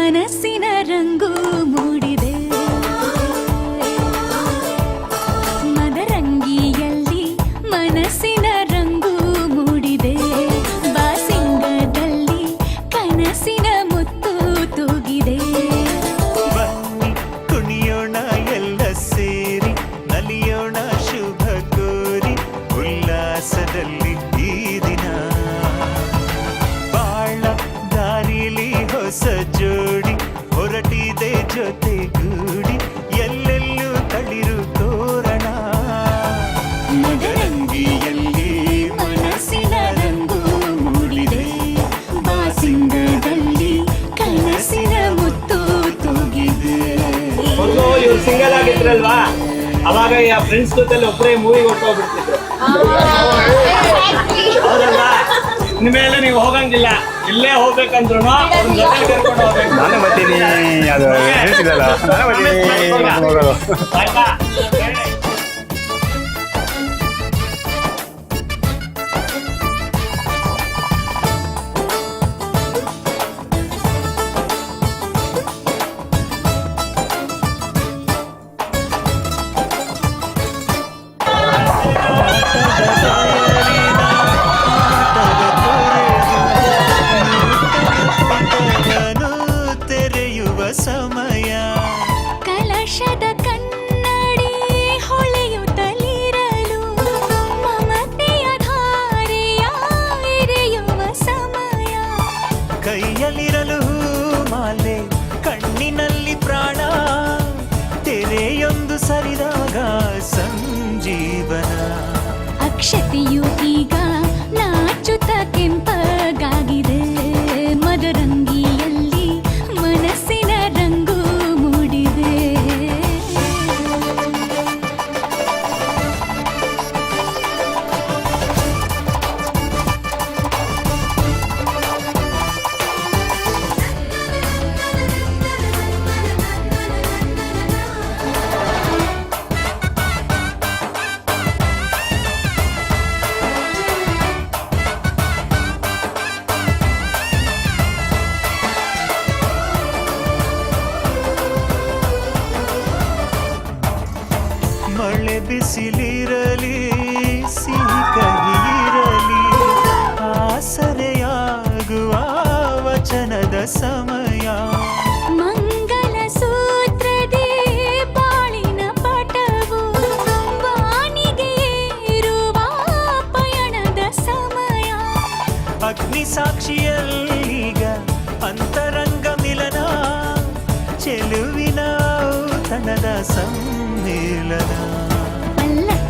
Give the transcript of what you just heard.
ಮನಸ್ಸಿನ ರಂಗು ಮೂಡಿದೆ ಮದರಂಗಿಯಲ್ಲಿ ಮನಸ್ಸಿನ ರಂಗು ಮೂಡಿದೆ ಬಾಸಿಂಗದಲ್ಲಿ ಕನಸಿನ ಮುತ್ತು ತೂಗಿದೆ ಬನ್ನಿ ಕುಣಿಯೋಣ ಎಲ್ಲ ಸೇರಿ ನಲಿಯೋಣ ಶುಭ ಕೋರಿ ಉಲ್ಲಾಸದಲ್ಲಿ ಈ ದಿನ ಬಾಳ ದಾರಿಲಿ ಹೊಸ ಜೋಡಿ ಹೊರಟಿದೆ ಜೊತೆಗೂಡಿ ಎಲ್ಲೆಲ್ಲೂ ತಳಿರು ತೋರಣ ಮದರಂಗಿಯಲ್ಲಿ ಮನಸ್ಸಿನ ರಂಗು ಮೂಡಿದೆ ಬಾಸಿಂಗದಲ್ಲಿ ಕನಸಿನ ಮುತ್ತು ತೂಗಿದೆ ಮೊದಲು ಇವ್ರು ಸಿಂಗಲ್ ಆಗಿದ್ರಲ್ವಾ ಅವಾಗ ಫ್ರೆಂಡ್ಸ್ ಜೊತೆಲಿ ಒಬ್ಬರೇ ಮೂವಿಗೆ ಹೊರಟೋಗ್ಬಿಡ್ತಿದ್ರು ಹೌದಲ್ವಾ ಇನ್ಮೇಲೆ ನೀವು ಹೋಗಂಗಿಲ್ಲ ಇಲ್ಲೇ ಹೋಗ್ಬೇಕಂದ್ರು ಜೊತೆ ಕರ್ಕೊಂಡು ಹೋಗ್ಬೇಕು ನಾನೇ ಬರ್ತೀನಿ ಅದು ಹೇಳ್ತಿದ್ದಲ್ಲ ನಾನೇ ಬರ್ತೀನಿ ಹೋಗೋದು ಆಯ್ತಾ ತೆರೆಯುವ ಸಮಯ ಕಲಶದ ಕನ್ನಡಿ ಹೊಳೆಯುತ್ತಲಿರಲು ಮಮತೆಯ ಧಾರೆಯ ಎರೆಯುವ ಸಮಯ ಕೈಯಲ್ಲಿರಲು ಮಾಲೆ ಕಣ್ಣಿನಲ್ಲಿ ಪ್ರಾಣ ತೆರೆಯೊಂದು ಸರಿದಾಗ ಸಂಜೀವನ ಅಕ್ಷತೆಯು ಈಗ ನಾಚುತ್ತ ಕೆಂಪಗಾಗಿದೆ ಮದರಂಗಿಯಲ್ಲಿ ಮನಸ್ಸಿನ ರಂಗು ಮೂಡಿದೆ ಮಳೆ ಬಿಸಿಲಿರಲಿ ಸಿಹಿ ಕಹಿ ಇರಲಿ ಆಸರೆಯಾಗುವ ವಚನದ ಸಮಯ ಮಂಗಲ ಸೂತ್ರದೇ ಬಾಳಿನ ಪಟವು ಬಾನಿಗೆ ಏರುವ ಪಯಣದ ಸಮಯ ಅಗ್ನಿ ಸಾಕ್ಷಿಯಲ್ಲೀಗ ಅಂತರಂಗ ಮಿಲನ ಚೆಲುವಿನ ಔತಣದ ಸಮ್ಮೇಳನ ಪಲ್ಲಕ್ಕಿ